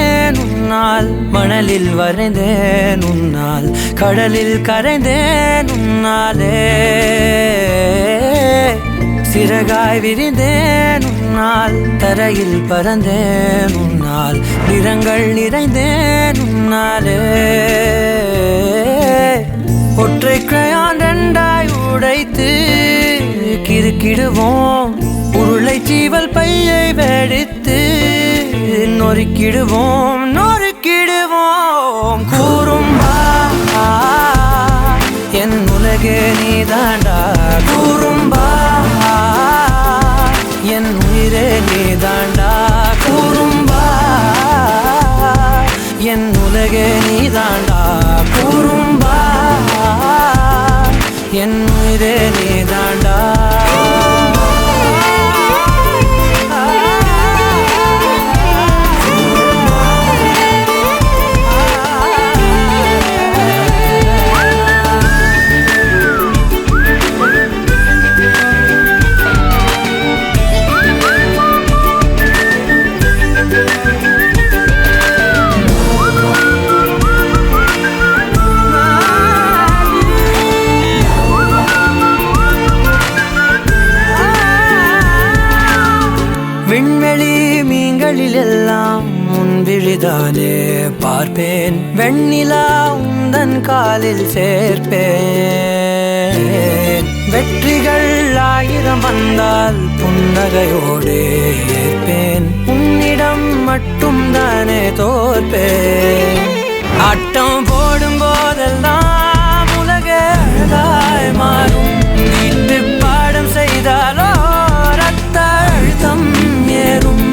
விழுந்தேன் உன்னால், மணலில் வரைந்தேன் உன்னால், கடலில் கரைந்தேன் உன்னாலே. சிறகாய் விரிந்தேன் உன்னால், தரையில் பறந்தேன் உன்னால், நிறங்கள் நிறைந்தேன் உன்னாலே. ஒற்றை கிரையான் ரெண்டாய் உடைத்து கிறுக்கிடுவோம், உருளை சீவல் பையை வெடித்து நொறுக்கிடுவோம் நொறுக்கிடுவோம். கூறும்பா என் உலகே நீதாண்டா, கூறும்பா என் உயிரே நீதாண்டா, கூறும்பா என் உலகே நீதாண்டா, கூறும்பா என் உயிரே நீதாண்டா. விண்வெளி மீன்களில் எல்லாம் உன் விழிதானே பார்ப்பேன், வெண்ணிலா உந்தன் காலில் சேர்ப்பேன். வெற்றிகள் 1000 வந்தால் புன்னகையோடு ஏற்பேன், உன்னிடம் மட்டும் தானே தோற்பேன். ஆட்டம் போடும் போதெல்லாம் உலக அழகாய் மாறும், வீட்டு பாடம் செய்தாலோ ரத்த அழுத்தம் ஏறும்.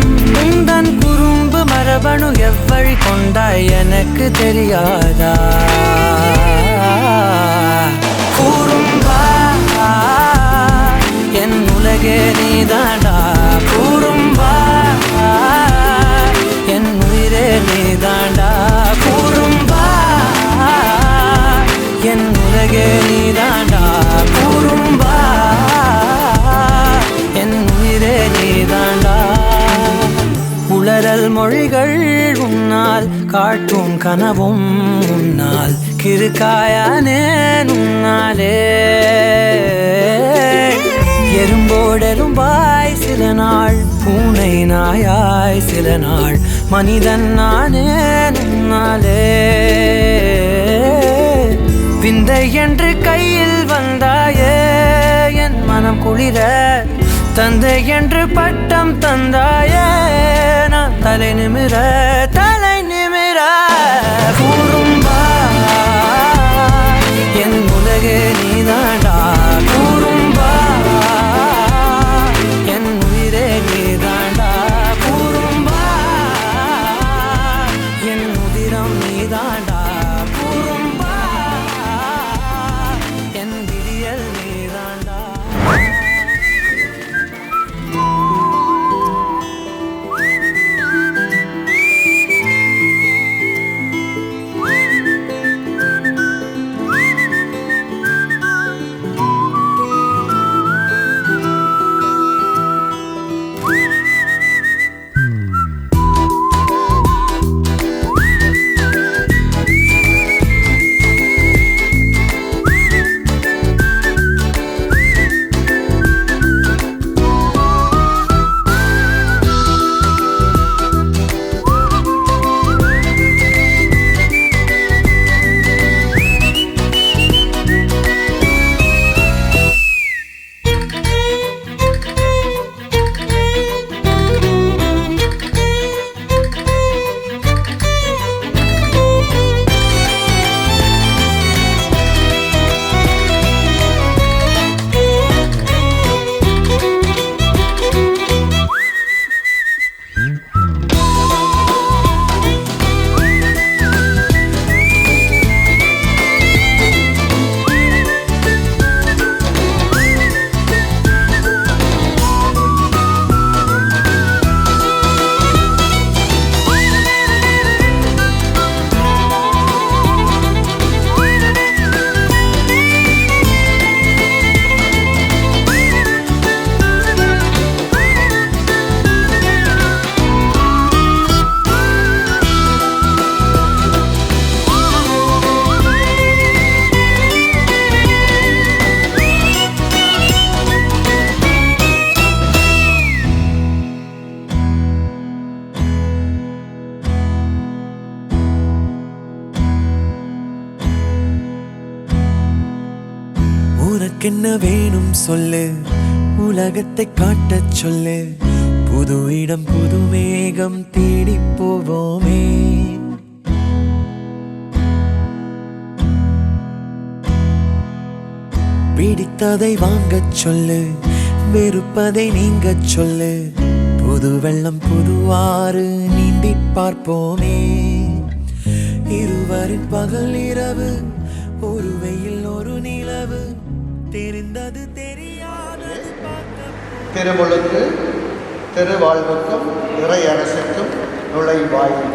உந்தன் குறும்பு மரபணு எவ்வழி கொண்டாய் எனக்கு தெரியாதா? கூறும்பா என் உலகே நீதாண்டா, கூறும்பா என் உயிரே நீதாண்டா, கூறும்பா என் உலகே நீதாண்டா, கூறும்பா என் உயிரே நீதாண்டா. உளறல் மொழிகள் உன்னால், காட்டும் கனவும் உன்னால், கிறுக்காயானேன் உன்னாலே. எறும்போடெரும்பாய் சில நாள், பூனை நாயாய் சில நாள், மனிதன் நானே உன்னாலே. விந்தை என்று கையில் வந்தாயே என் மனம் குளிர, தந்தை என்று பட்டம் தந்தாயே நான் தலை நிமிர தலை நிமிர. கூறும்பா என் உலகே நீதாண்டா, கூறும்பா என் உயிரே நீதாண்டா, கூறும்பா என் உதிரம் நீதாண்டா, கூறும்பா என் விடியல் நீதாண்டா. உனக்கென்ன வேணும் சொல்லு, உலகத்தை காட்டச் சொல்லு. புது இடம் புது மேகம் தேடி போவோமே. பிடித்ததை வாங்கச் சொல்லு, வெறுப்பதை நீங்கச் சொல்லு. புது வெள்ளம் புது ஆறு நீந்தி பார்ப்போமே. இருவரின் பகல் இரவு, ஒரு வெயில் ஒரு நிலவு, தெரிந்தது தெரியாதது திருமுழுக்கு திருவாழ்வுக்கும் இறையரசுக்கும் நுழைவாயில்.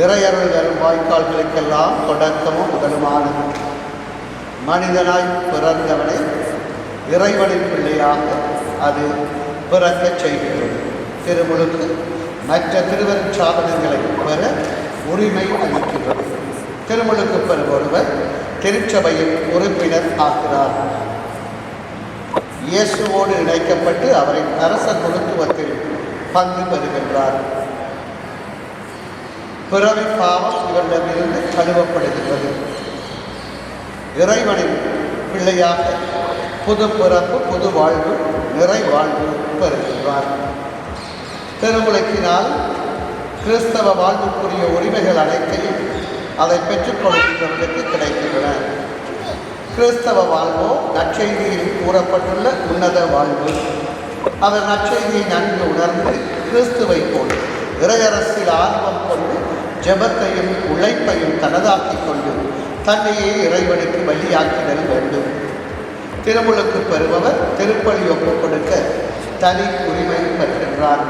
இறையருள் வரும் வாய்க்கால்களுக்கெல்லாம் தொடக்கமும் முதலுமானது. மனிதனாய் பிறந்தவனை இறைவனின் பிள்ளையாக அது பிறக்கச் செய்கிறது. திருமுழுக்கு மற்ற திருவருட் சாதனங்களை பெற உரிமை அளிக்கிறது. திருமுழுக்கு பெறும் ஒருவர் திருச்சபையின் உறுப்பினர் ஆகிறார். இயேசுவோடு இணைக்கப்பட்டு அவரின் அரச குருத்துவத்தில் பங்கு பெறுகின்றார். பிறவி பாவம் இவரிடமிருந்து கழுவப்படுகின்றது. இறைவனின் பிள்ளையாக புது பிறப்பு புது வாழ்வு நிறை வாழ்வு பெறுகின்றார். திருமுழுக்கினால் கிறிஸ்தவ வாழ்வுக்குரிய உரிமைகள் அனைத்தையும் அதை பெற்றுக் கொடுக்கின்றவர்களுக்கு கிடைக்கின்றன. கிறிஸ்தவ வாழ்வோ நற்செய்தியில் கூறப்பட்டுள்ள உன்னத வாழ்வு. அவர் நற்செய்தியை நன்கு உணர்ந்து கிறிஸ்துவை போல் இறையரசில் ஆர்வம் கொண்டு ஜெபத்தையும் உழைப்பையும் தனதாக்கிக் கொண்டு தன்னையே இறைவனுக்கு வழியாக்கிடல் வேண்டும். திருமுழுக்கு பெறுபவர் திருப்பலி ஒப்புக் கொடுக்க தனி உரிமை பெறுகின்றார்.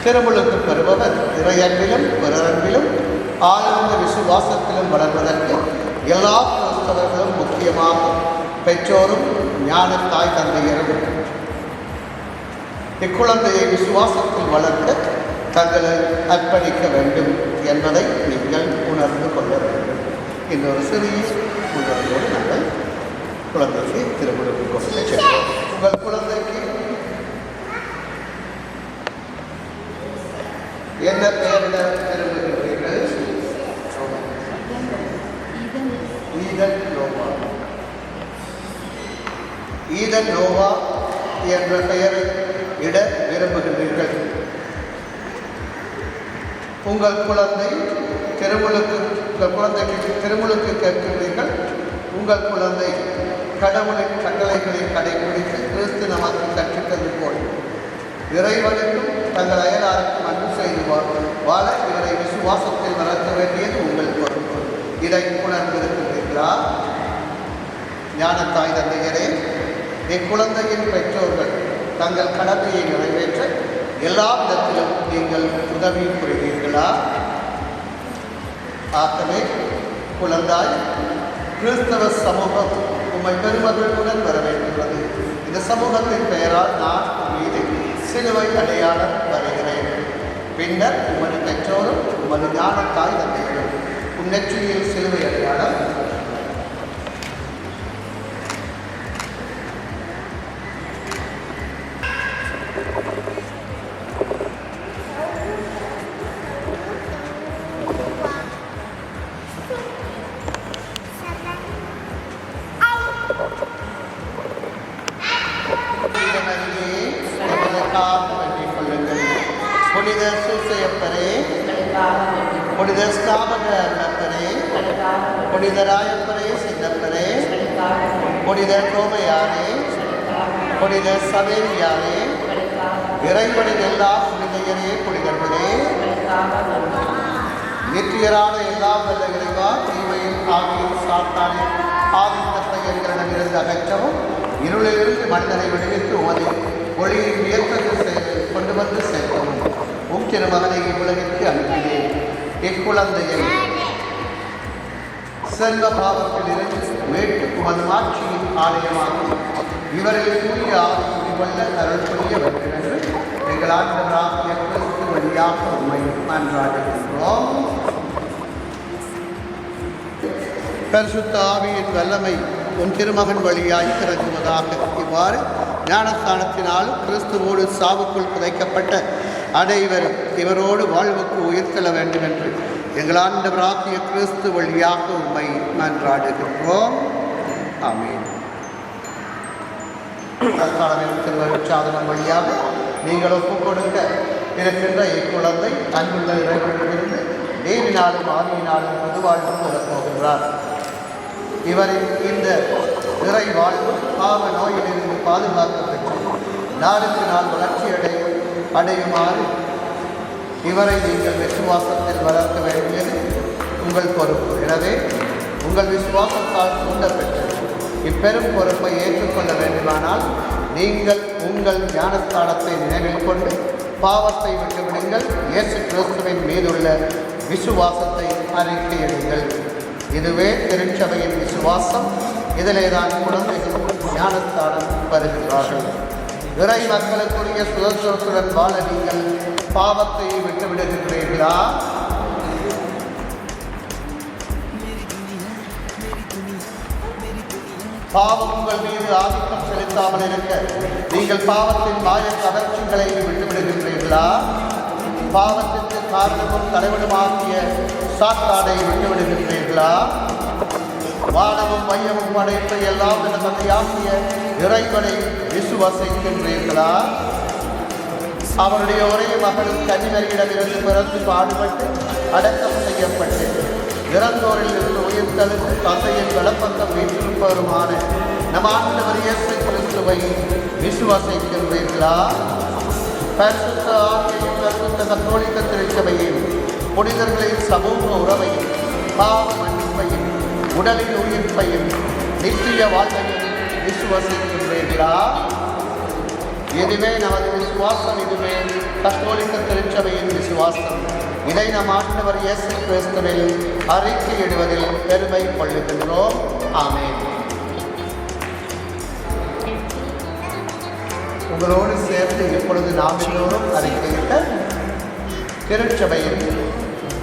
திருமுழுக்கு பெறுபவர் இறையன்பிலும் பிறரன்பிலும் ஆழ்ந்த விசுவாசத்திலும் வளர்வதற்கு எல்லா கிறிஸ்தவர்களும் முக்கியமாக பெற்றோரும் ஞான தாய் தந்தையரும் இக்குழந்தையை விசுவாசத்தில் வளர்க்க தங்களை அர்ப்பணிக்க வேண்டும் என்பதை நீங்கள் உணர்ந்து கொள்ள வேண்டும். இன்னொரு சிறிய உணர்வோடு நாங்கள் குழந்தைக்கு திருமுழுக்கு கொடுக்க செல்வோம். உங்கள் குழந்தைக்கு என்ன பெயரிட விரும்புகிறீர்கள்? ஈதன் நோவா. ஈதன் நோவா என்ற பெயரை இட விரும்புகிறீர்கள். உங்கள் குழந்தை குழந்தைக்கு திருமுழுக்கு கேட்கிறீர்கள். உங்கள் குழந்தை கடவுளின் கட்டளைகளை கடைபிடித்து கிறிஸ்து நமக்கு கற்பித்தது போல் இறைவனுக்கும் தங்கள் அயலாருக்கும் அன்பு செய்து வாழ இவரை விசுவாசத்தில் வளர்க்க வேண்டியது உங்கள் பொறுப்பு. இதை உணர்ந்திருக்கிறீர்களா? ஞான தாய் தந்தையரே, இக்குழந்தையின் பெற்றோர்கள் தங்கள் கடமையை நிறைவேற்ற எல்லா விதத்திலும் நீங்கள் உதவி புரிவீர்களா? ஆகவே குழந்தாய், கிறிஸ்தவ சமூகம் உம்மை பெருமகிழ்வுடன் வரவேற்கிறது. இந்த சமூகத்தின் பெயரால் நான் மீது சிலுவை அடையாளம் வருகிறேன். பின்னர் உமது பெற்றோரும் உமது ஞான தாய் தந்தையரும் உன் நெற்றியில் சிலுவை அடையாளம். புனித சூசையப்பரே, புனித ஸ்தாபக அன்னப்பரே, புனித ராயப்பரே சின்னப்பரே, புனித கோமையாரே, புனித சவேரியாரே, இறைவனின் எல்லா புனிதையரே புனிதர்களே, நித்தியரான எல்லா வல்ல இறைவா, தீமையின் ஆவியின் சாத்தானின் ஆதிக்கத்தை எங்களிடமிருந்து அகற்றவும் இருளிலிருந்து மனிதனை விடுவித்து உமது ஒளியின் வியத்தகு கொண்டு வந்து சேர்க்கவும் உம் திருமகனை இவ்வுலகிற்கு அனுப்பினேன். இக்குழந்தையை செல்வ பாவத்தில் இருந்து மீட்டு உமது மாட்சியின் ஆலயமாகி இவரில் தூய ஆவி குடிகொள்ள அருள் புரிய வேண்டும் என்று எங்கள் ஆண்டவராகிய கிறிஸ்து வழியாக உம்மை மன்றாடுகின்றோம். பரிசுத்த ஆவியின் வல்லமை உன் திருமகன் வழியாய் இறங்குவதாக. இவ்வாறு ஞானஸ்தானத்தினாலும் கிறிஸ்துவோடு சாவுக்குள் புதைக்கப்பட்ட அனைவரும் இவரோடு வாழ்வுக்கு உயிர்த்தெழ வேண்டும் என்று எங்கள் ஆண்டவராகிய கிறிஸ்து வழியாக உம்மை மன்றாடுகின்றோம். ஆமென். சாதனம் வழியாக நீங்கள் ஒப்புக் கொடுக்க இருக்கின்ற இக்குழந்தை அன்புள்ள இறைவனிடமிருந்து தேவினாலும் ஆவியினாலும் பொதுவாழ்வு கொள்ளப் போகின்றார். இவரின் இந்த இறை வாழ்வு பாவ நோயிலிருந்து பாதுகாக்கப்பட்டு நாளுக்கு நாள் வளர்ச்சி அடையுமாறு இவரை நீங்கள் விசுவாசத்தில் வளர்க்க வேண்டியது உங்கள் பொறுப்பு. எனவே உங்கள் விசுவாசத்தால் தூண்டப்பட்டு இப்பெரும் பொறுப்பை ஏற்றுக்கொள்ள வேண்டுமானால் நீங்கள் உங்கள் ஞானஸ்தானத்தை நினைவில் கொண்டு பாவத்தை விட்டுவிடுங்கள். இயேசு கிறிஸ்துவின் மீதுள்ள விசுவாசத்தை அறிக்கையிடுங்கள். இதுவே திருச்சபையின் விசுவாசம். இதிலேதான் குழந்தைகள் ஞானஸ்தானம் பெறுகின்றார்கள். இறை மக்களுக்குரிய சுதந்திரத்துடன் வாழ நீங்கள் பாவத்தை விட்டுவிடுகின்றீர்களா? பாவம் உங்கள் மீது ஆதிக்கம் செலுத்தாமல் இருக்க நீங்கள் பாவத்தின் மாய கவர்ச்சிகளை விட்டுவிடுகின்றீர்களா? பாவத்திற்கு காரணமும் தலைவனுமாகிய சாத்தானை விட்டுவிடுகின்றீர்களா? வானமும் மையமும் படைப்பை எல்லாம் என தந்தையாகிய இறைவனை விசுவாசிக்கின்றீர்களா? அவருடைய ஒரே மகளும் கன்னிமரியிடமிருந்து பிறந்து பாடுபட்டு அடக்கம் செய்யப்பட்டு இறந்தோரில் இருந்து உயிர்த்தெழுந்து தந்தையின் வலப்பக்கம் வீற்றிருப்பவருமான நம் ஆண்டவர் இயேசு கிறிஸ்துவை விசுவாசிக்கின்றீர்களா? பரிசுத்த ஆவியையும் பரிசுத்த கத்தோலிக்க திருச்சபையையும் புனிதர்களின் சமூக உறவையும் பாவ மன்னிப்பையும் உடலின் உயிர்ப்பையும் நித்திய வாழ்வையும் விசுவாசிக்கின்றீர்களா? இதுவே நமது விசுவாசம். இதுவே கத்தோலிக்க திருச்சபையின் விசுவாசம். இதை நம் ஆண்டவர் இயேசு கிறிஸ்துவில் அறிக்கையிடுவதில் பெருமை கொள்ளுகின்றோம். ஆமென். உங்களோடு சேர்ந்து இப்பொழுது நாம் எல்லோரும் அறிக்கையிட்ட திருச்சபையின்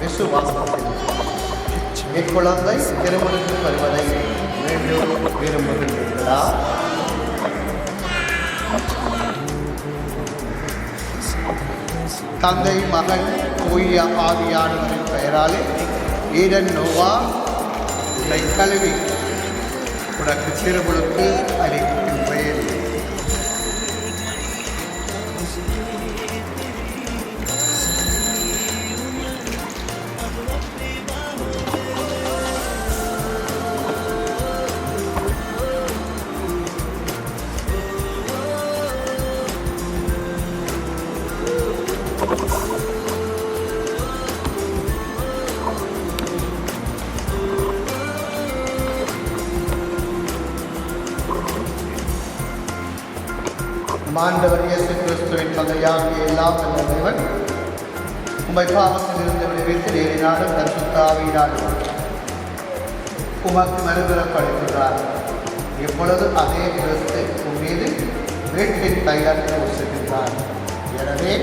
விசுவாசத்தில் இக்குழந்தை திருமணத்தில் வருவதை மீண்டும் விரும்புகின்றீர்களா? தந்தை மகன் தூய ஆவியானவரின் பெயராலே ஈடன் நோவா உன்னை கல்வி உனக்கு திருமுழுக்கு அளிக்கின்றேன். ஆண்டவர் இயேசு கிறிஸ்துவின் தந்தையாகிய எல்லாம் வல்ல தேவன் உம்மை பாவத்தில் இருந்து விடுவித்து நேரினாலும் பரிசுத்த ஆவியினாலும் உமக்கு மறுபிறப்படுகின்றார். இப்பொழுது அதே கிறிஸ்து உன் மீது வீட்டின் தைலத்தை ஊசுகின்றார். எனவே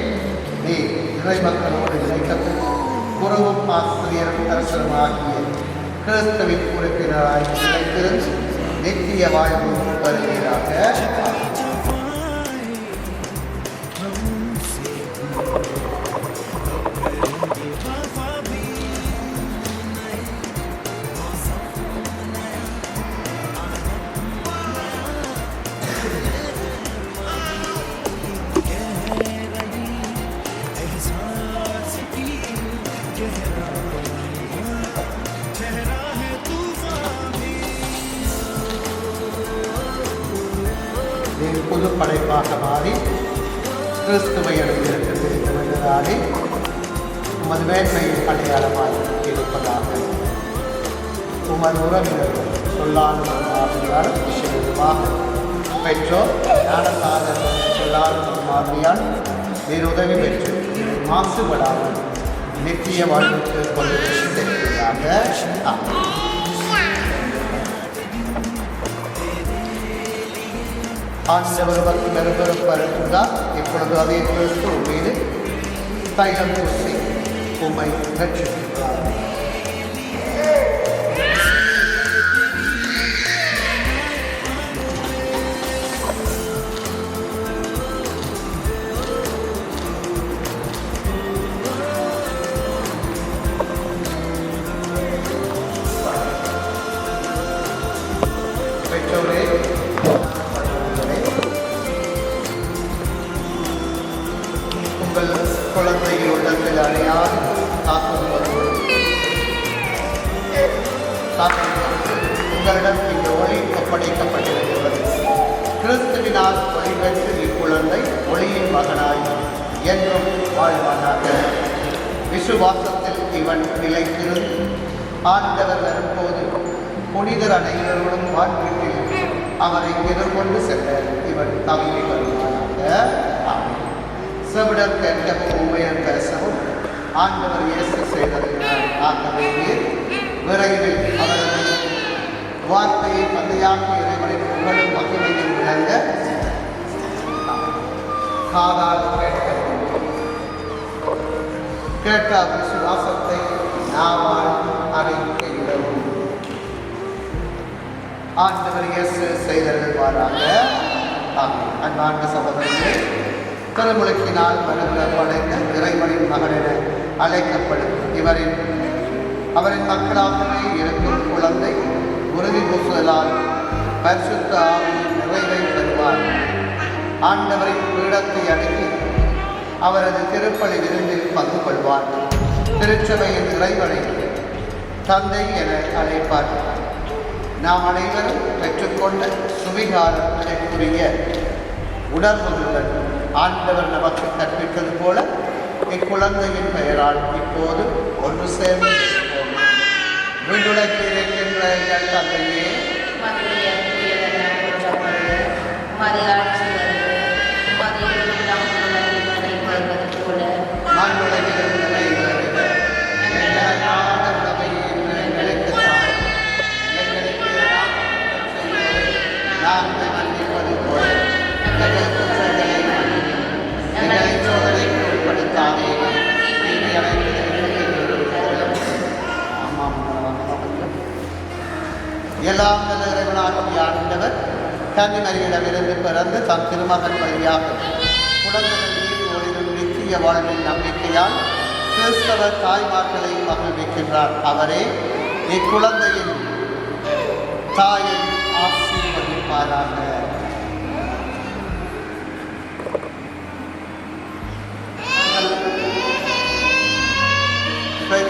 நீ இறை மக்களோடு இணைக்கப்பட்டு குருவும் ஆசிரியரும் தரிசனமாகிய கிறிஸ்துவின் உறுப்பினராய் நிலைத்திருந்து நித்திய வாழ்வு வருகிறாக. புது படைப்பாக மாறி கிறிஸ்துவை அடைந்திருக்கிறது. உமது மேன்மையின் அடையாளமாக இருப்பதாக உமது உறவினர்கள் சொல்லாலும் விஷயமாக பெற்றோர் ஞானத்தான சொல்லாலும் மாதிரியால் நீர் உதவி பெற்று மாசுபடாமல் நித்திய வாழ்வுக்கு கொண்டு செல்வதாக. ஆண்டவர் பக்தி மெருகருப்பருந்தால் இப்பொழுது அதே கிறிஸ்து மீது தைலம் பூசி உம்மை ரட்சிக்கின்றார். பெற்றோரே காத்திருக்கிறது. உங்களிடம் இந்த ஒளி ஒப்படைக்கப்பட்டிருக்கிறது. கிறிஸ்துவினால் ஒளி பெற்று இக்குழந்தை ஒளியின் மகனாய் என்றும் வாழ்வானாக. விசுவாசத்தில் இவன் நிலைத்திருந்து ஆண்டவர் வரும்போது புனிதர் அனைவரோடும் வாழ்வீட்டில் அவரை எதிர்கொண்டு செல்ல இவன் தகுதி வருவானாக. ஆமென். செவிடர் கேட்கவும் உண்மையர் பேசவும் ஆண்டவர் இயேசு செய்தறினார். ஆகவே விரைவில் அவரது வார்த்தையை தந்தையாகி இறைவனின் புகழும் மகிமையில் விளங்க காதால் கேட்ட விசுவாசத்தை நாவால் அறிக்கையிடவும் ஆண்டவர் இயேசு செய்தருள்வாராக. அன்பார்ந்த சகோதரர்களே, திருமுழுக்கினால் வருகிற படைத்த இறைவனின் மகன் என அழைக்கப்படும் அவரின் மக்களாகவே இருக்கும் குழந்தை உறுதி பூசுதலால் பரிசுத்த ஆவியின் நிறைவை பெறுவார். ஆண்டவரின் பீடத்தை அணுகி அவரது திருப்பலி விருந்தில் பங்கு கொள்வார். திருச்சபையின் இறைவனை தந்தை என அழைப்பார். நாம் அனைவரும் பெற்றுக்கொண்ட சுவிகாரத்திற்குரிய உணர்வுகளுடன் ஆண்டவர் நமக்கு கற்பித்தது போல இக்குழந்தையின் பெயரால் இப்போது ஒன்று சேர்ந்து விண்ணுலகில் இருக்கின்ற எங்கள் தந்தையே, எல்லாம் நல்ல இறைவனாகிய ஆண்டவர் கன்னிமரியிடமிருந்து பிறந்து தம் திருமகன் வழியாக குழந்தைகள் நீதியோடும் நித்திய வாழ்வின் நம்பிக்கையால் கிறிஸ்தவ தாய்மார்களை மகிழ்விக்கின்றார். அவரே இக்குழந்தையின் தாயை ஆசீர்வதிப்பாராக.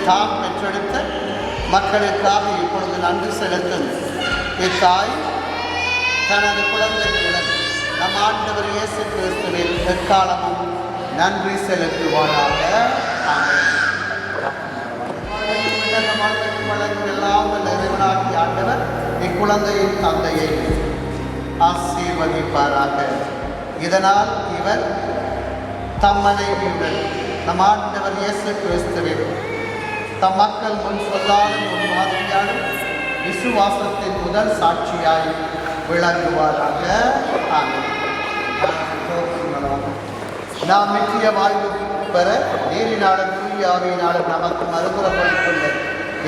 தாம் பெற்றெடுத்த மக்களுக்காக இப்பொழுது நன்றி செலுத்தும் இத்தாய் தனது குழந்தைகளுடன் நம் ஆண்டவர் இயேசு கிறிஸ்துவில் எக்காலமும் நன்றி செலுத்துவாராக. எல்லாம் இறைவனாகிய ஆண்டவர் இக்குழந்தையின் தந்தையை ஆசீர்வதிப்பாராக. இதனால் இவர் தம் மனைவியுடன் நம் ஆண்டவர் இயேசு கிறிஸ்துவில் தம் மக்கள் முன் சொல்லாலும் ஒரு மாதிரியான விசுவாசத்தின் முதல் சாட்சியாய் விளங்குவாராக. நாம் நித்திய வாழ்வு பெற நீரினாலும் தூய ஆவியினாலும் நமக்கு மறுபுறப்படுத்துள்ள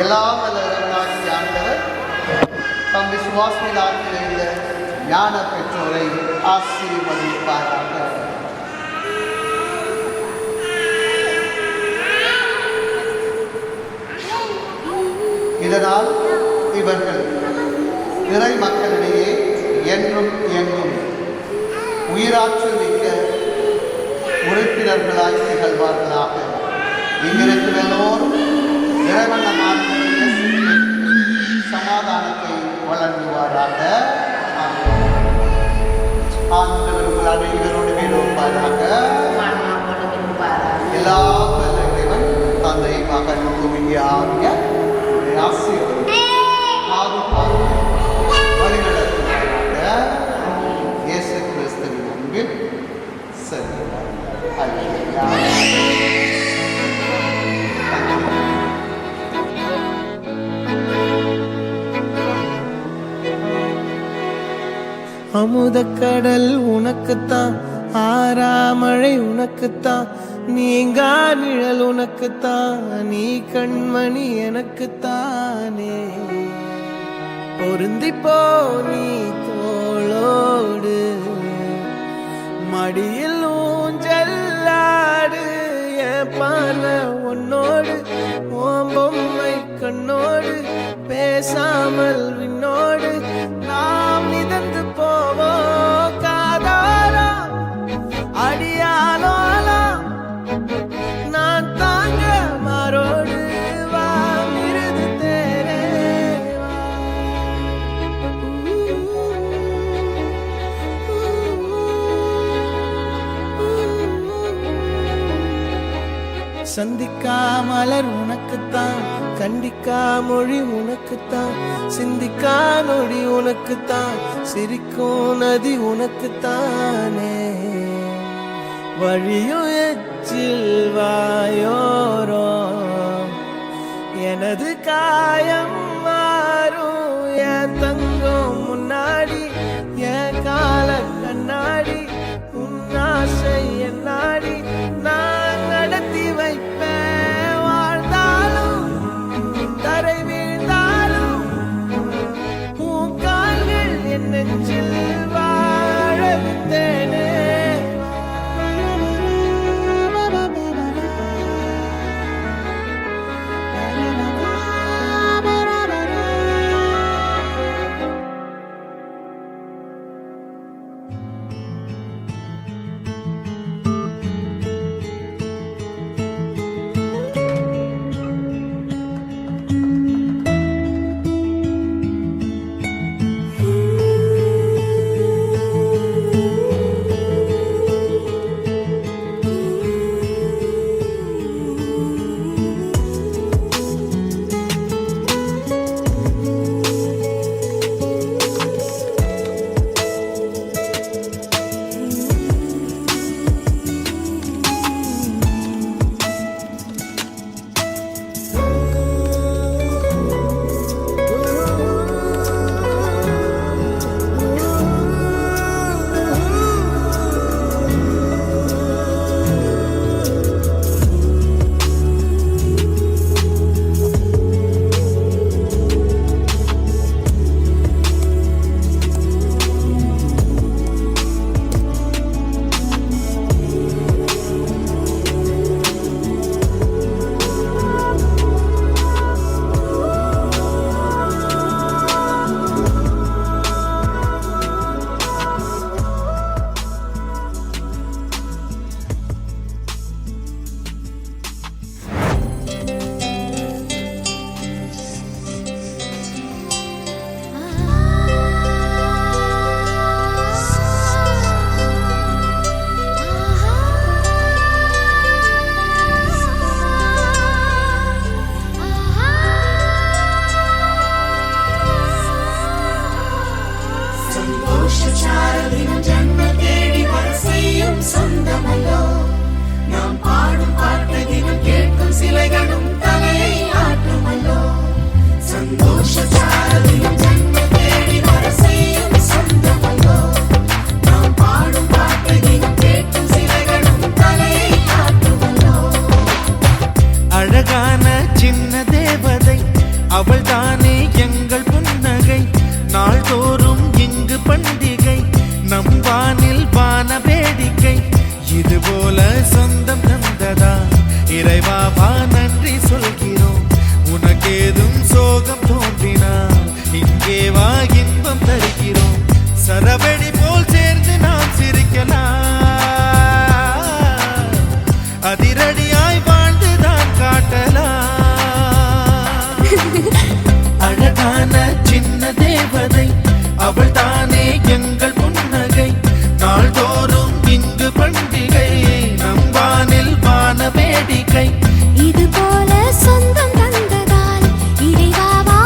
எல்லாம் வல்ல இறைவனாகிய ஆண்டவர் தம் விசுவாசத்தில் ஆற்றியிருந்த ஞான பெற்றோரை ஆசீர்வதிப்பாராக. இதனால் இவர்கள் இறை மக்களிடையே என்றும் எங்கும் உயிராற்றல் மிக்க உறுப்பினர்களாய் திகழ்வார்களாக. இங்கிருக்கும் எல்லோரும் இறைவன் சமாதானத்தை வழங்குவாராக. ஆண்டவர்கள் அனைவரோடு இருப்பாராக. எல்லா இறைவன் தந்தை மகன் தூய ஆகிய இயேசு கிறிஸ்துவின் அன்பில் அமுதக்கடல் உனக்குத்தான், ஆறாமழை உனக்குத்தான், நீங்கா நிழல் உனக்குத்தான், நீ கண்மணி எனக்குத்தானே. பொருந்திப்போ நீ தோளோடு, மடியில் ஊஞ்சல்லாடு, என் பார்வை உன்னோடு, ஓம் பொம்மை கண்ணோடு, பேசாமல் விண்ணோடு நாம் மிதந்து போவோம் காதாரா அடியாலோலா, நான் தாங்க மாறோடு வா மிருது தேரே வா. சந்திக்கா மலர் உனக்குத்தான், கண்டிக்கா மொழி உனக்குத்தான், சிந்திக்கா நொடி உனக்குத்தான், சிரிக்கும் நதி உனக்குத்தானே. வழியும் எச்சில் வாயோரோ எனது காயம் மாறும், என் தங்கம் முன்னாடி என் கால கண்ணாடி, உன் ஆசை என்னாடி நான் நடத்தி வைப்பேன். வாழ்ந்தாலும் தரை வீழ்ந்தாலும் உன் கால்கள் என் நெஞ்சில் வாழ விட்டேனே. அழகான சின்ன தேவதை அவள் தானே எங்கள் புன்னகை, நாள்தோறும் இங்கு பண்டிகை, நம் வானில் வான வேடிக்கை. இது போல சொந்தம் தந்ததா இறைவாவா நன்றி சொல்கிறோம். உனக்கேதும் சோகம் தோன்றினால் இங்கே வா இன்பம் தருகிறோம். சரவெடி போல் சேர்ந்து நாம் சிரிக்கலாம், அதிரடியாய் வாழ்ந்துதான் காட்டலாம். அழகான சின்ன தேவதை அவள் தானே எங்கள் புன்னகை, நாள்தோறும் இங்கு பண்டிகை, நம் வானில் வான வேடிக்கை. இது போல சொந்தம் தந்ததால் இறைவாவா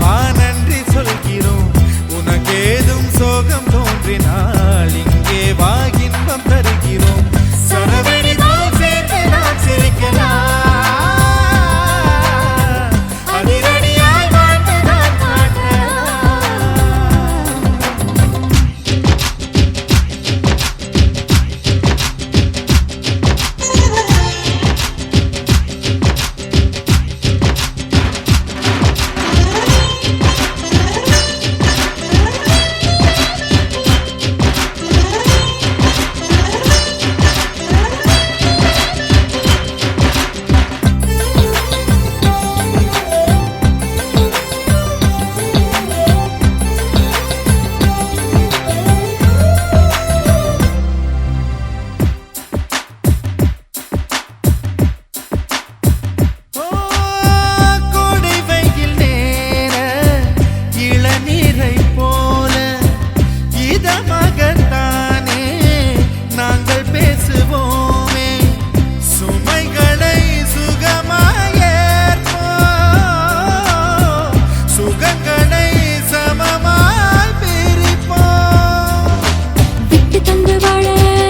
வா நன்றி சொல்கிறோம். உனக்கேதும் சோகம் தோன்றினால் இங்கே வா இன்பம் தருகிறோம். சரவெடி போல் சேர்த்து நாம் சிரிக்கலாம். அதிரடியாய் வாழ்ந்து நான் காட்டலாம். கோடை வெயில் நேர இளநீரை போல இதமாகத்தானே நாங்கள் பேசுவோமே. சுமைகளை சுகமாயேற்போம், சுகங்களை சமமாய் பிரிப்போம். விட்டு தந்து வாழ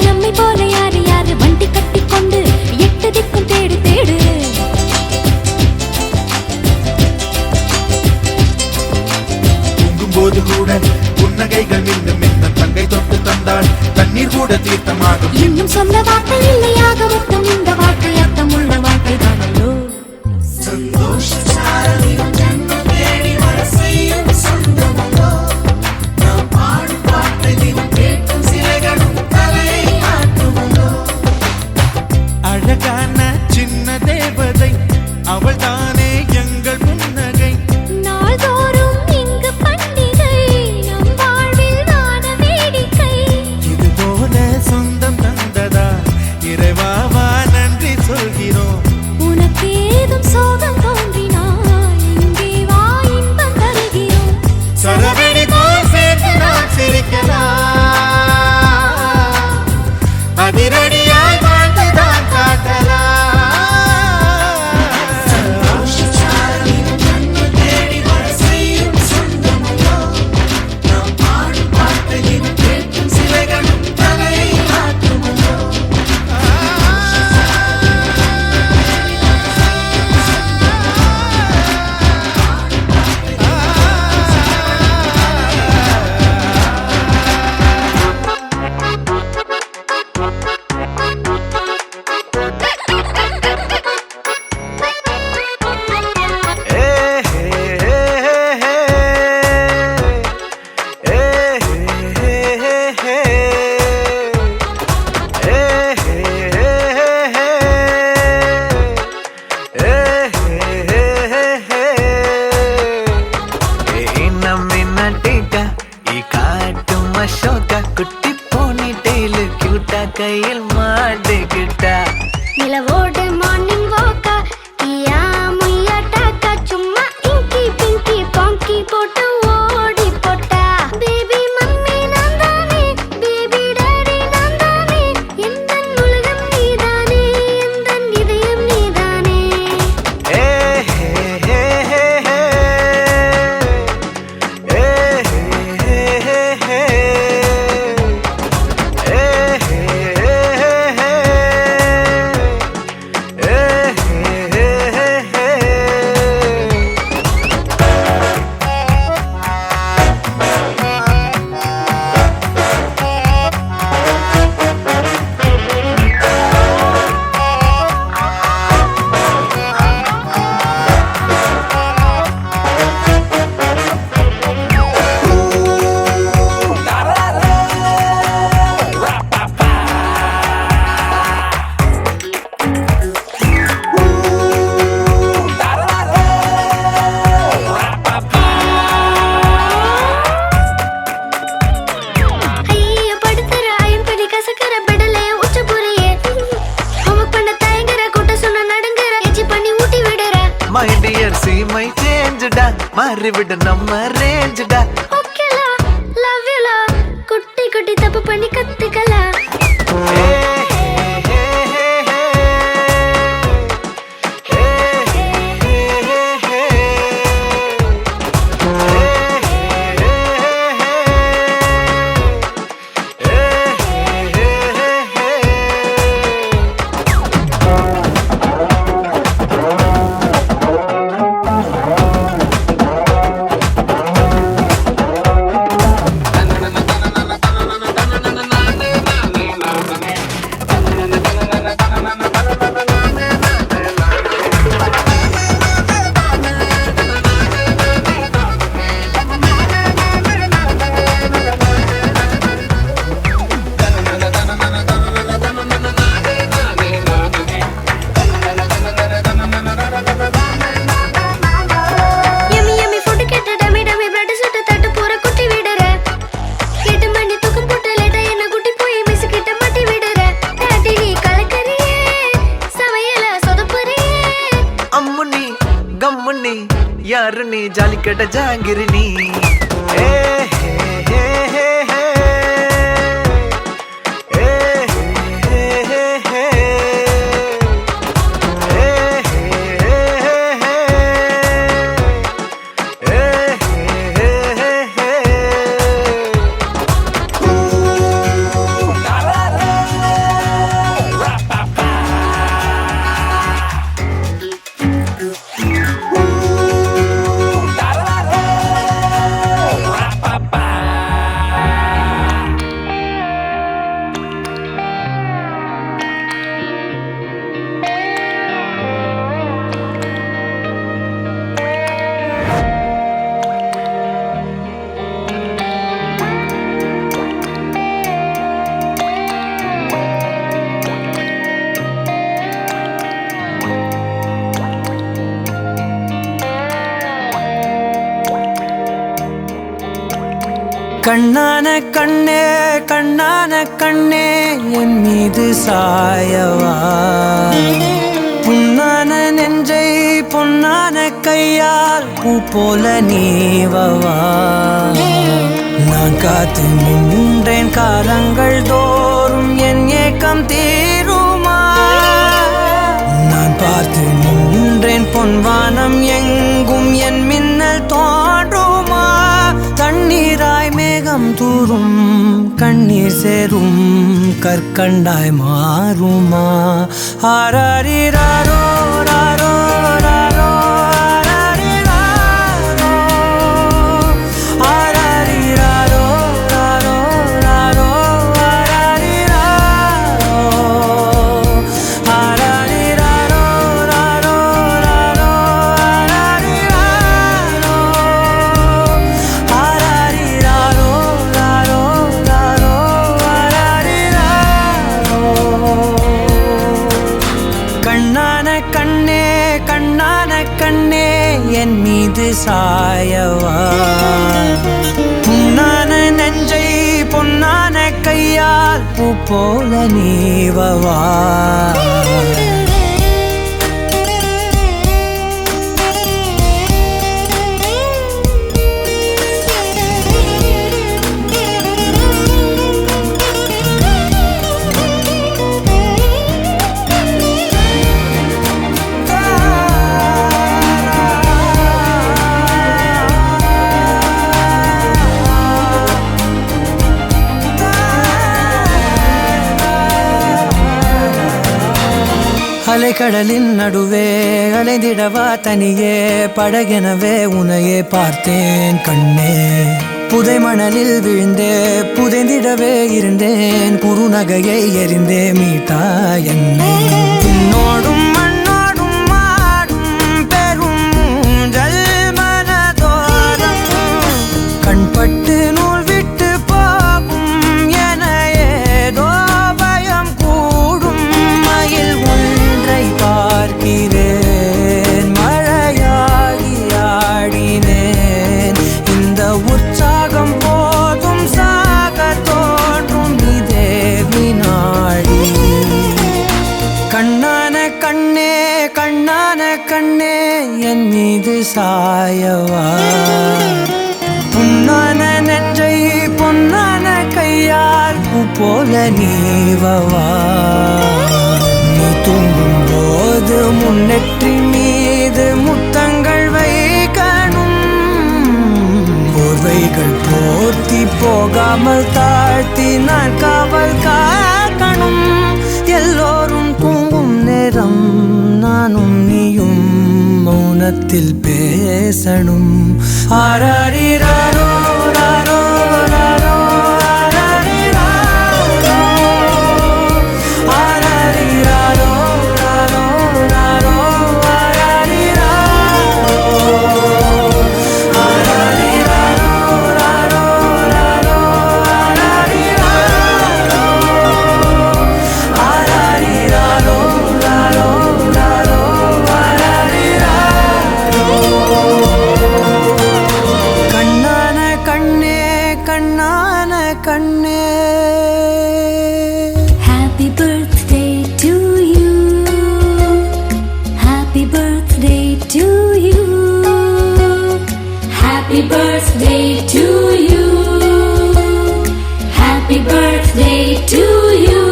நம்மை போல யாரு யாரு வண்டி கட்டி கொண்டு எட்டு திக்கும் தேடு தேடு. தூங்கும்போது கூட புன்னகைகள் மின்னும் மின்னும் தங்கை தொட்டு தந்தாள் தண்ணீர் கூட தீர்த்தமாகும். இன்னும் சொந்த வார்த்தை இல்லையாக மொத்தம் இந்த வாழ்க்கை அர்த்தம் உள்ள வாழ்க்கை தானல்லோ. அழகான சின்ன தேவதை அவள் தானே எங்கள் புன்னகை. நாள்தோறும் இங்கு பண்டிகை நம் வாழ்வில் தான வேடிக்கை. இது போல சொந்தம் தந்ததா இறைவாவா நன்றி சொல்கிறோம். உனக்கேதும் சோகம் தோன்றினால் இங்கே வா இன்பம் தருகிறோம். சரவெடி போல் சேர்த்து நாம் சிரிக்கலாம். அதிரடியாய் வாழ்ந்துதான் காட்டலாம். குட்டி போனி டெய்லு கியூட்டா கையில் மாட்டுக்கிட்டா. நிலவோடு மார்னிங் வாக்கா ஈயா முய்யா டாக்கா சும்மா இங்கி பிங்கி பாங்கி போட்டு ஓடி போட்டா. பேபி மம்மி நான் தானே, பேபி டாடி நான் தானே, எந்தன் உலகம் நீதானே, எந்தன் இதயம் நீதானே. ஏ ஹே ஹே ஹே ஹே. ஏ ஹே ஹே ஹே ஹே. ஏ ஹே ஹே ஹே ஹே. ஏ ஹே ஹே ஹே ஹே. ஐயோ படுத்துற ஐம்படி கசக்கற பெடலைய உச்ச புரியே. ஹோம்வொர்க் பண்ண தயங்குற கூட்ட சொன்ன நடுங்குற எச்சி பண்ணி ஊட்டி விடுற. மை டியர் சி மை சேஞ்சுடா மாறிவிடு நம்ம ரேஞ்சுடா. ஓகேலா லவ் யூலா குட்டி குட்டி தப்பு பண்ணி கத்துக்கலாம். ஏ ஹே ஹே ஹே ஹே. ஏ ஹே ஹே ஹே ஹே. கட்ட ஜாங்கிரி நீ ஏ ஹே ஹே ஹே ஹே ஏ ஹே ஹே ஹே ஏ ஹே ஹே ஹே ஏ ஹே ஹே ஹே கண்ணான கண்ணே கண்ணான கண்ணே என் மீது சாயவா புண்ணான நெஞ்சை பொன்னான கையால் பூ போல நீவவா நான் காத்து நின்றேன் காலங்கள் தோறும் என் ஏக்கம் தீருமா நான் பார்த்து நின்றேன் பொன்வானம் எங்கும் என் மின்னல் தோன்றுமா தண்ணீராய் மேகம் தூரும் கண்ணீர் சேரும் கற்கண்டாய் மாறுமா ஆராரிராரோ ராரோ ராரோ ஆராரிராரோ ராரோ ராரோ ஆராரிராரோ ராரோ ராரோ கண்ணான கண்ணே கண்ணான கண்ணே என் மீது சாயவா புண்ணான நெஞ்சை பொன்னான கையால் பூ போல நீவவா அலைக்கடலின் நடுவே அலைந்திடவா தனியே படகெனவே உனையே பார்த்தேன் கண்ணே புதை மணலில் விழுந்தே புதைந்திடவே இருந்தேன் குறுநகையை எறிந்தே மீட்டா என்னை உன்னோடும் மண்ணோடும் மாடும் பெரும் ஊஞ்சல் மனதோரம் கண்பட்டு நூல் விட்டு போகும் என ஏதோ பயம் கூடும் மயில் பார்க்கிறேன் மழையாகி ஆடினேன் இந்த உற்சாகம் போதும் சாக தோன்றும் இதே வினாடி கண்ணான கண்ணே கண்ணான கண்ணே என் மீது சாயவா புண்ணான நெஞ்சை பொன்னான கையால் பூ போல நீவவா தூங்கும் போது முன்னெற்றி மீது முத்தங்கள் வைக்கணும் போர்வைகள் போர்த்தி போகாமல் தாழ்த்தி நான் காவல் காக்கணும் எல்லோரும் தூங்கும் நேரம் நானும் நீயும் மௌனத்தில் பேசணும் ஆராரிராரோ ராரோ ராரோ Happy birthday to you. Happy birthday to you.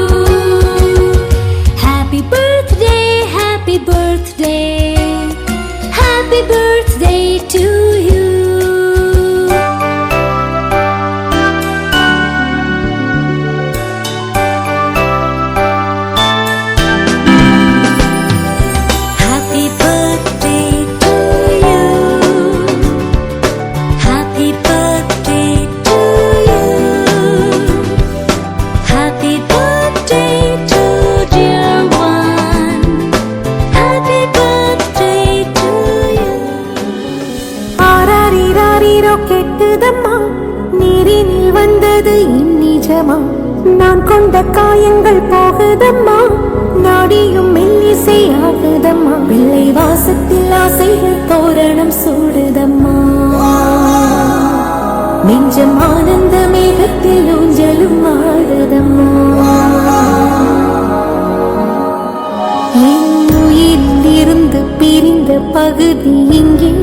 Happy birthday, happy birthday. Happy birthday to you. Happy birthday to you. Happy birthday to you. Happy birthday to dear one. Happy birthday to you. ஆராரிராரிரோ கேட்டுதம்மா, நீரினில் வந்தது இந்நிஜமா. நான் கொண்ட காயங்கள் போகுதம்மா, நாடியும் மெல்லிசை ஆகுதம்மா. பிள்ளை வாசத்தில் ஆசைகள் தோரணம் சூடுதம்மா. நெஞ்சம் ஆனந்த மேகத்தில் ஊஞ்சலும் ஆடுதம்மா. என் உயிரில் இருந்து பிரிந்த பகுதி இங்கே,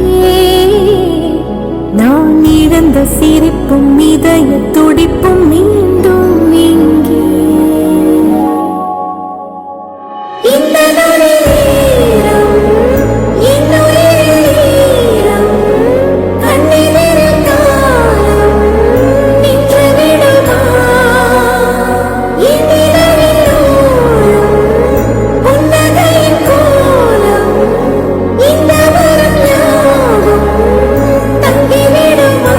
நான் இழந்த சிரிப்பும் இதய துடிப்பும் மீண்டும் இங்கே. இந்த நேரம் என் உயிரில் ஈரம், கண்ணெதிரில் காலம் நின்று விடுமா? என் நிலவில் ஓரம் புன்னகையின் கோலம், இந்த வரம் யாவும் தங்கிவிடுமா?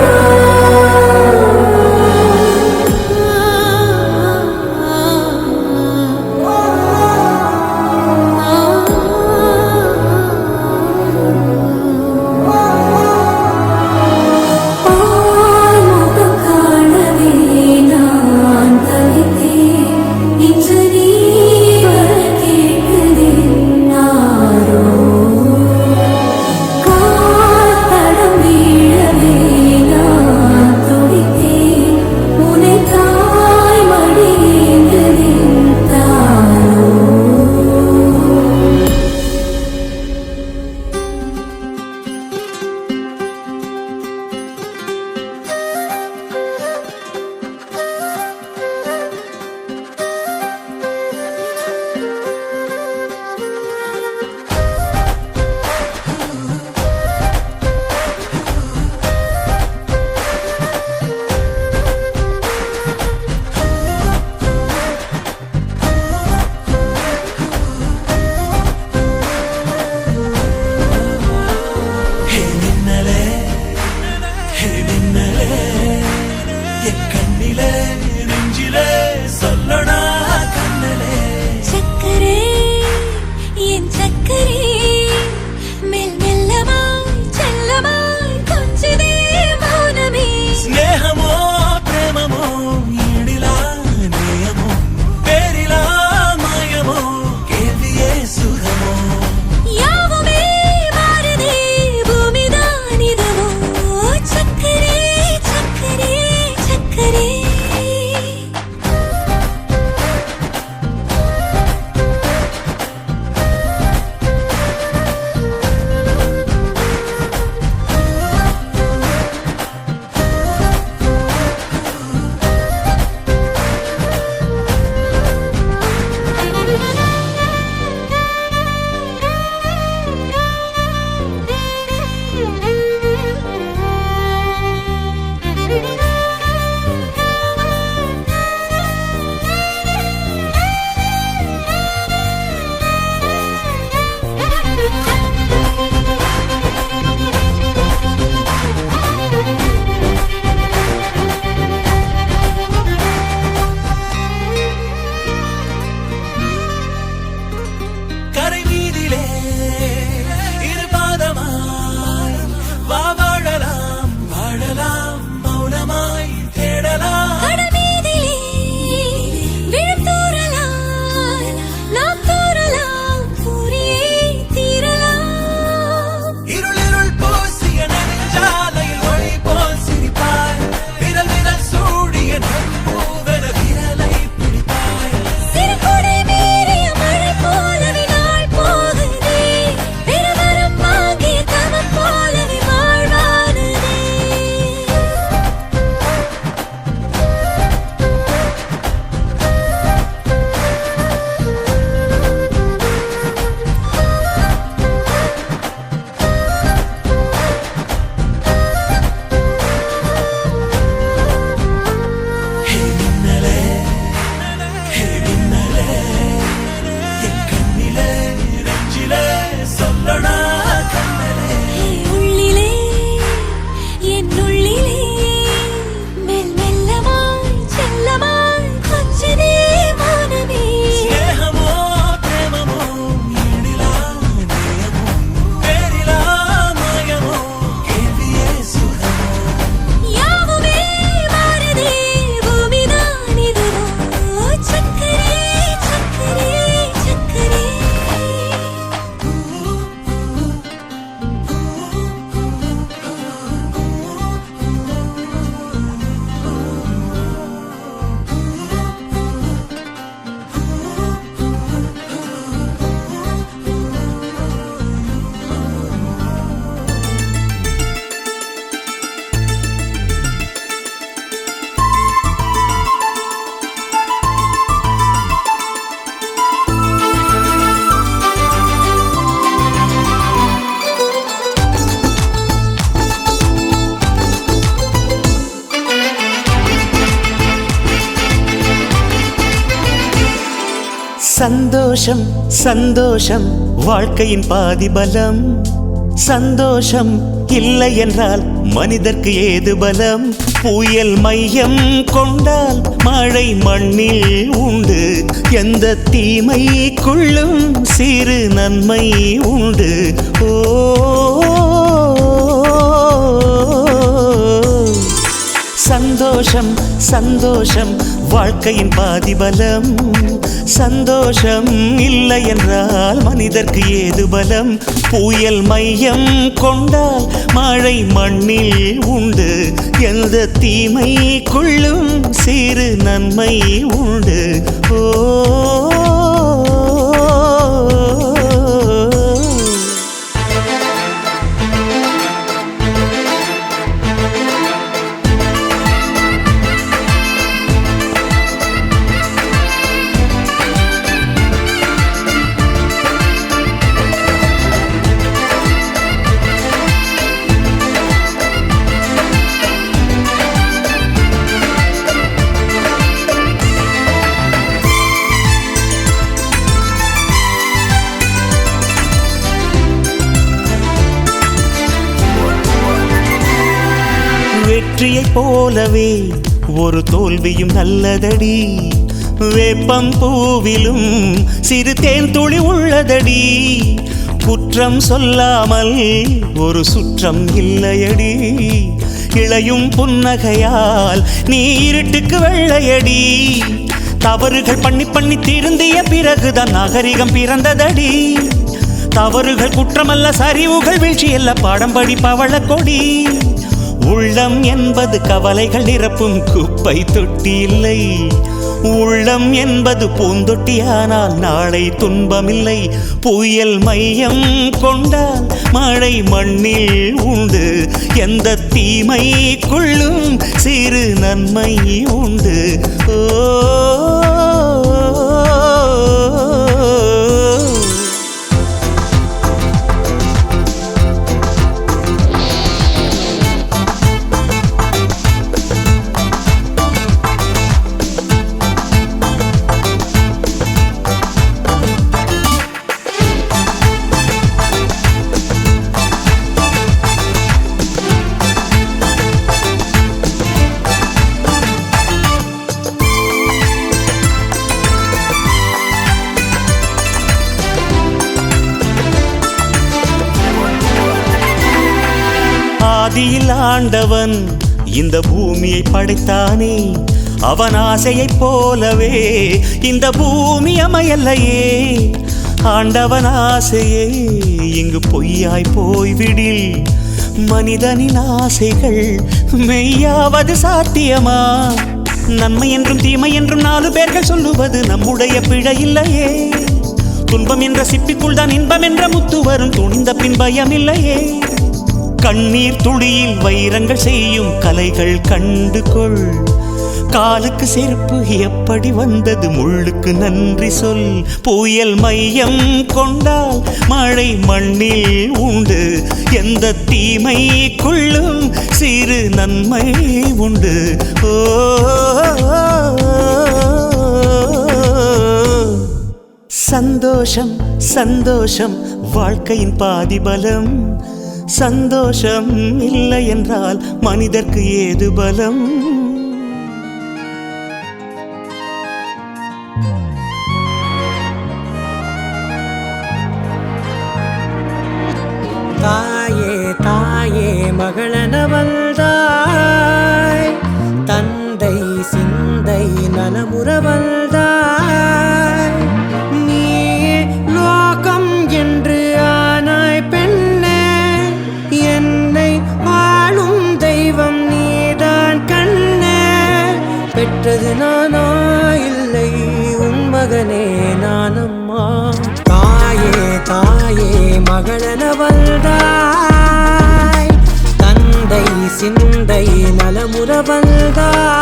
சந்தோஷம் சந்தோஷம் வாழ்க்கையின் பாதி பலம். சந்தோஷம் இல்லை என்றால் மனிதர்க்கு ஏது பலம்? புயல் மையம் கொண்டால் மழை மண்ணில் உண்டு. எந்த தீமைக்குள்ளும் சிறு நன்மை உண்டு. ஓ சந்தோஷம் சந்தோஷம் வாழ்க்கையின் பாதி பலம். சந்தோஷம் இல்லை என்றால் மனிதர்க்கு ஏது பலம்? புயல் மையம் கொண்டால் மழை மண்ணில் உண்டு. எந்த தீமைக்குள்ளும் சிறு நன்மை உண்டு. ஓ வெற்றியைப் போலவே ஒரு தோல்வியும் நல்லதடி. வேப்பம் பூவிலும் சிறு தேன் துளி உள்ளதடி. குற்றம் சொல்லாமல் ஒரு சுற்றம் இல்லையடி. இளையும் புன்னகையால் நீ இருட்டுக்கு வெள்ளையடி. தவறுகள் பண்ணி பண்ணி திருந்திய பிறகுதான் நாகரிகம் பிறந்ததடி. தவறுகள் குற்றமல்ல, சரிவுகள் வீழ்ச்சியல்ல, பாடம் படி பவள கொடி. உள்ளம் என்பது கவலைகள் நிரப்பும் குப்பை தொட்டி இல்லை. உள்ளம் என்பது பூந்தொட்டியானால் நாளை துன்பமில்லை. புயல் மையம் கொண்டால் மழை மண்ணில் உண்டு. எந்த தீமைக்குள்ளும் சிறு நன்மை உண்டு. ஓ ஆதியில் ஆண்டவன் இந்த பூமியை படைத்தானே. அவன் ஆசையைப் போலவே இந்த பூமி அமையல்லையே. ஆண்டவன் ஆசையே இங்கு பொய்யாய் போய்விடில். மனிதனின் ஆசைகள் மெய்யாவது சாத்தியமா? நன்மை என்றும் தீமை என்றும் 4 பேர்கள் சொல்லுவது நம்முடைய பிழை இல்லையே. துன்பம் என்ற சிப்பிக்குள் தான் இன்பம் என்ற முத்து வரும். துணிந்த பின் பயம் இல்லையே. கண்ணீர் துளியில் வைரங்கள் செய்யும் கலைகள் கண்டு கொள். காலுக்கு செருப்பு எப்படி வந்தது? முள்ளுக்கு நன்றி சொல். புயல் மையம் கொண்டால் மழை மண்ணில் உண்டு. எந்த தீமைக்குள்ளும் சிறு நன்மை உண்டு. ஓ சந்தோஷம் சந்தோஷம் வாழ்க்கையின் பாதி பலம். சந்தோஷம் இல்லை என்றால் மனிதர்க்கு ஏது பலம்? தாயே தாயே மகளனவள்தாய். தந்தை சிந்தை நலமுறவள்தாய். நீயே லோகம் என்று ஆனாய் பெண்ணே. என்னை வாழும் தெய்வம் நீதான் கண்ணே. பெற்றது நானா இல்லை உன் மகனே நானம்மா. தாயே தாயே மகளனவள்தாய். தந்தை சிந்தை நலமுறவள்தாய்.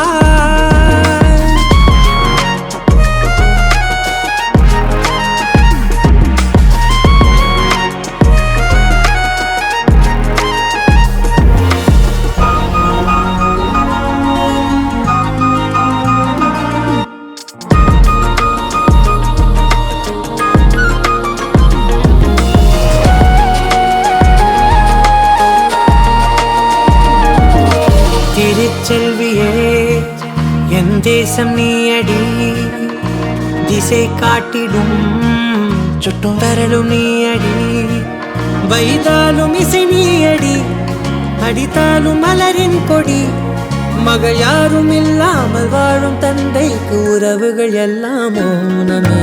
செல்வியே என் தேசம் நீயடி திசை காட்டிடும் சுட்டும் வரலும் நீயடி வைதாலும் இசை நீயடி அடித்தாலும் மலரின் கொடி மகள் யாரும் இல்லாமல் வாழும் தந்தைக்கு உறவுகள் எல்லாம் மௌனமே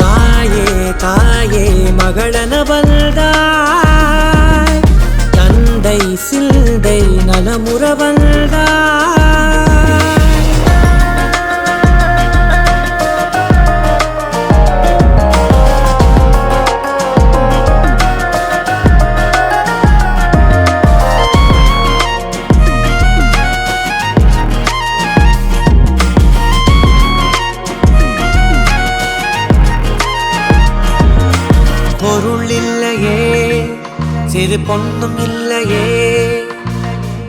தாயே தாயே மகளன வந்தாய் தந்தை சிந்தை நலமுற வந்தாய் பொருள் இல்லையே சிறு பொண்ணும் இல்லையே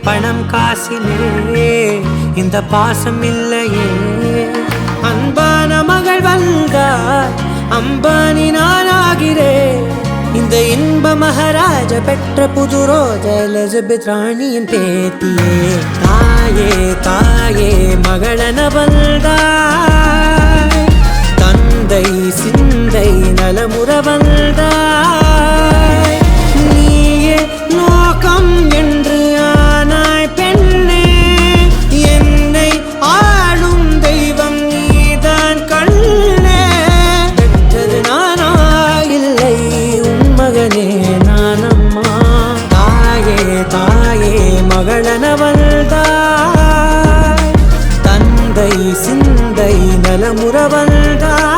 பணம் காசிலே இந்த பாசம் இல்லையே அன்பான மகள் வந்தார் அம்பானி நானாகிறேன் இந்த இன்ப மகாராஜ பெற்ற புது ரோஜ எலிசபெத் ராணியின் பேத்தியே தாயே தாயே மகளன வந்தாய் தந்தை சிந்தை நலமுற வந்தாய் நீயே லோகம் என்று ஆனாய் பெண்ணே என்னை ஆளும் தெய்வம் நீதான் கண்ணே பெற்றது நானா இல்லை உன் மகனே நானம்மா தாயே தாயே மகளன வந்தாய் தந்தை சிந்தை நலமுற வந்தாய்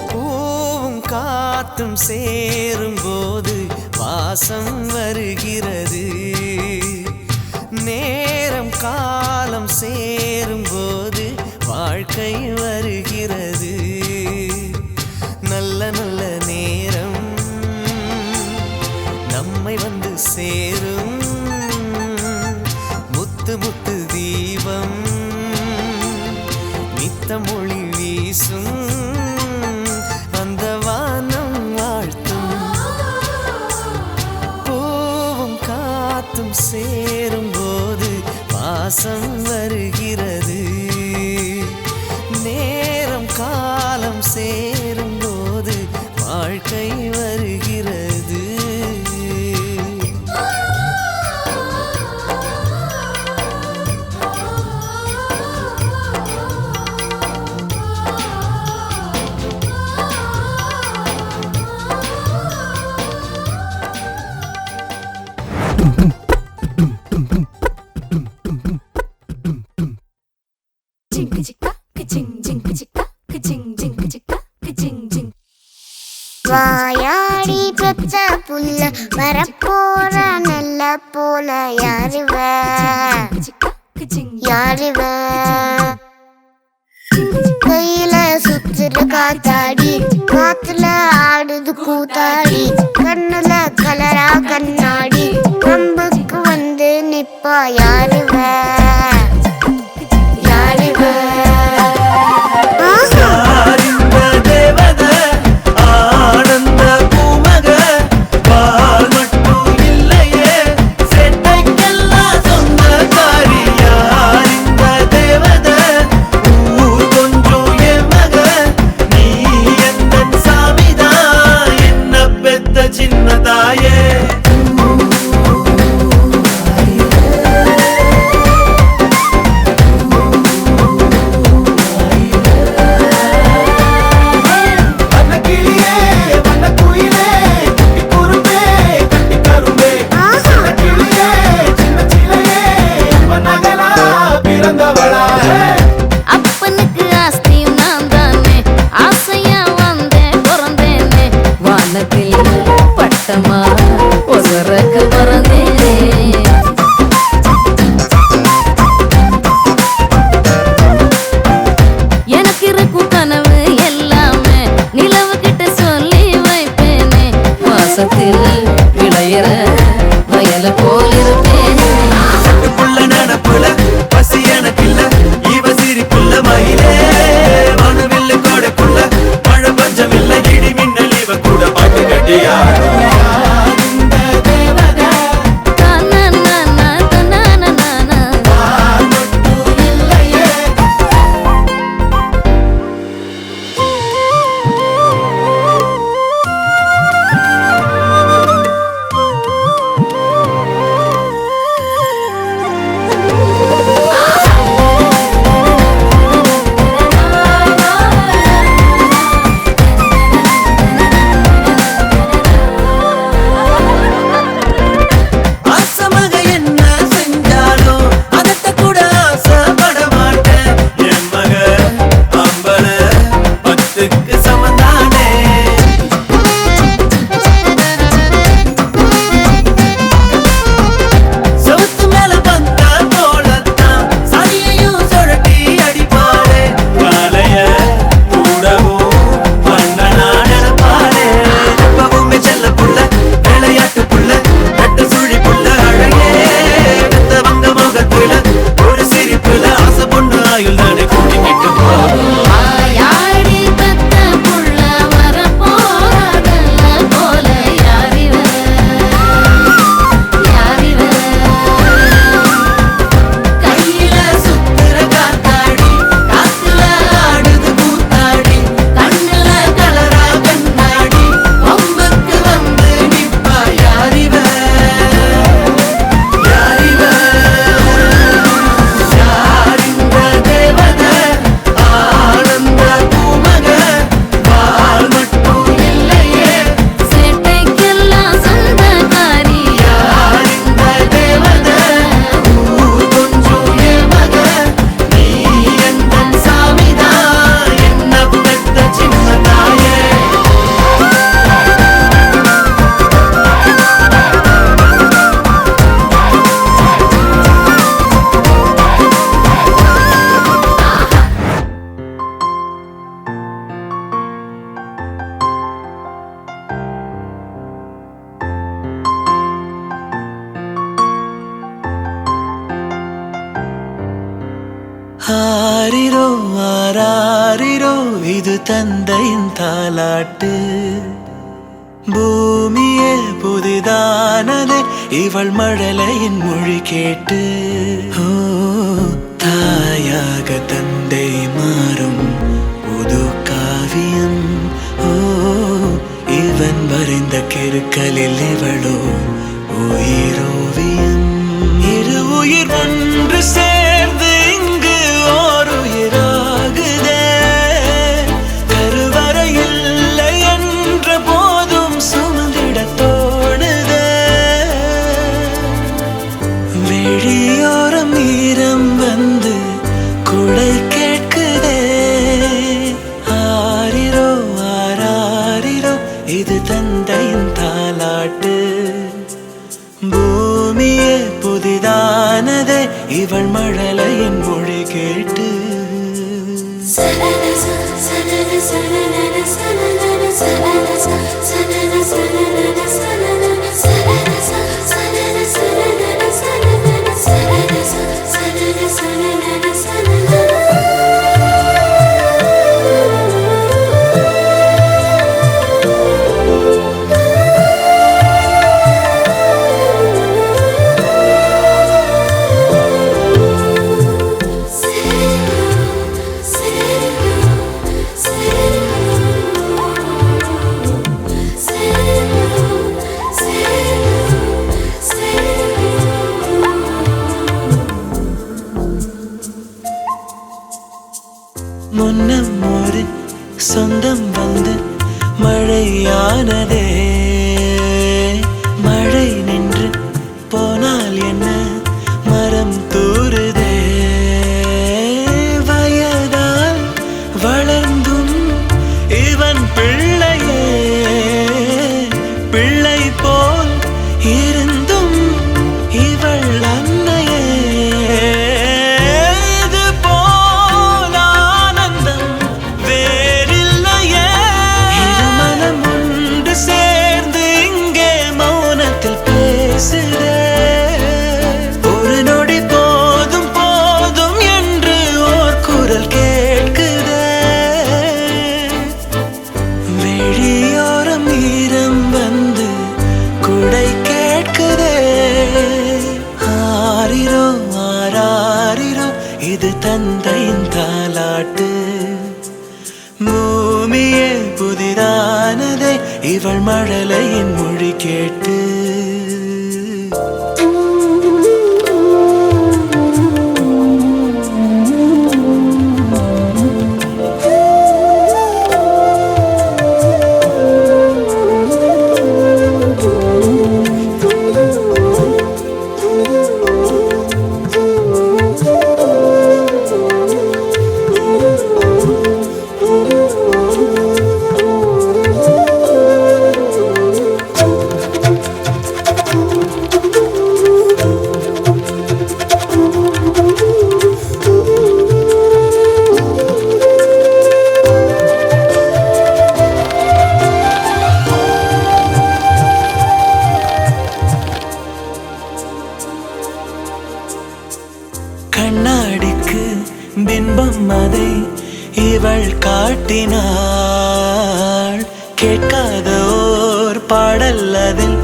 பூவும் காத்தும் சேரும்போது வாசம் வருகிறது நேரம் காலம் சேரும்போது வாழ்க்கை வருகிறது நல்ல நல்ல நேரம் நம்மை வந்து சேரும் முத்து முத்து தீபம் நித்தம் ஒளி வீசும் அந்த வானம் வாழ்த்தும் பூவும் காத்தும் சேரும்போது வாசம் வருகிறது நேரம் காலம் சேரும்போது வாழ்க்கை வருகிறது வாயாடி பெற்ற புள்ள வரப்போற நல்ல போல யாருவ யாருவ கையில சுத்துற காத்தாடி காத்துல ஆடுது கூத்தாடி கண்ணுல கலரா கண்ணாடி கம்புக்கு வந்து நிப்பா யாருவ யாருவ சின்னதாயே அப்பனுக்கு ஆஸ்தியும் நான் தானே ஆசையா வந்தேன் பிறந்தேனே வானத்தில் பட்டமா ஒசரக்க பிறந்தேனே எனக்கு இருக்கும் கனவு எல்லாமே நிலவு கிட்ட சொல்லி இது தந்தையின் தாலாட்டு பூமியே புதிதானதே இவள் மழலையின் மொழி கேட்டு ஓ தாயாக தந்தை மாறும் புது காவியம் ஓ இவன் வரைந்த கிறுக்கலில் இவளோ உயிரோவியம் இரு உயிர் ஒன்று சேர்ந்து இங்கு ஓர் உயிராகுதே கருவறை இல்லை என்ற போதும் சுமந்திட தோணுதே வெளியோரம் ஈரம் வந்து குடை கேட்குதே ஆரிரோ ஆராரிரோ இது தந்தையின் தாலாட்டு பூமியே புதிதானதே இவள் மழலையின் மொழி கேட்டு முன்னம் ஒரு சொந்தம் வந்து மழையானதே மழை நின்று போனால் என்ன மரம் தூறுதே வயதால் வளர்ந்தும் இவன் பிள்ளையே பிள்ளை போல் இருந்தும் இவள் அன்னையே இது போல் ஆனந்தம் வேறில்லையே இரு மனம் ஒன்று சேர்ந்து இங்கே மௌனத்தில் பேசுதே ஒரு நொடி போதும் போதும் என்று ஓர் குரல் கேட்குதே வெளியோரம் ஈரம் வந்து குடை கேட்குதே ஆரிரோ ஆராரிரோ இது தந்தையின் தாலாட்டு பூமியே புதிதானதே இவள் மழலையின் மொழி கேட்டு கண்ணாடிக்கு பிம்பம் அதை இவள் காட்டினாள் கேட்காத ஓர் பாடல் அதில்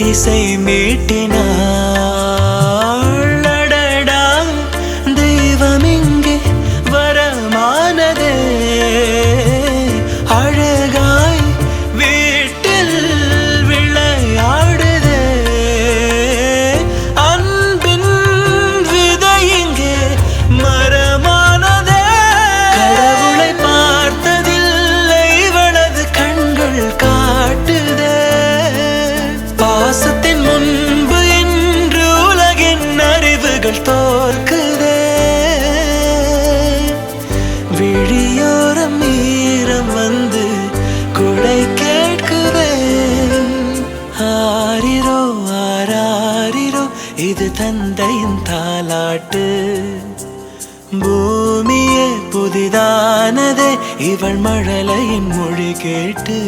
இசை மீட்டினாள் அடடா தெய்வம் இங்கே வரமானதே அழகாய் வீட்டில் விளையாடுதே அன்பின் விதை இங்கே மரமானதே கடவுளை பார்த்ததில்லை இவளது கண்கள் காட்டுதே பாசத்தின் முன்பு இன்று உலகின் அறிவுகள் தோற்குதே விழியோரம் ஈரம் வந்து குடை கேட்குதே ஆரிரோ ஆராரிரோ இது தந்தையின் தாலாட்டு பூமியே புதிதானதே இவள் மழலையின் மொழி கேட்டு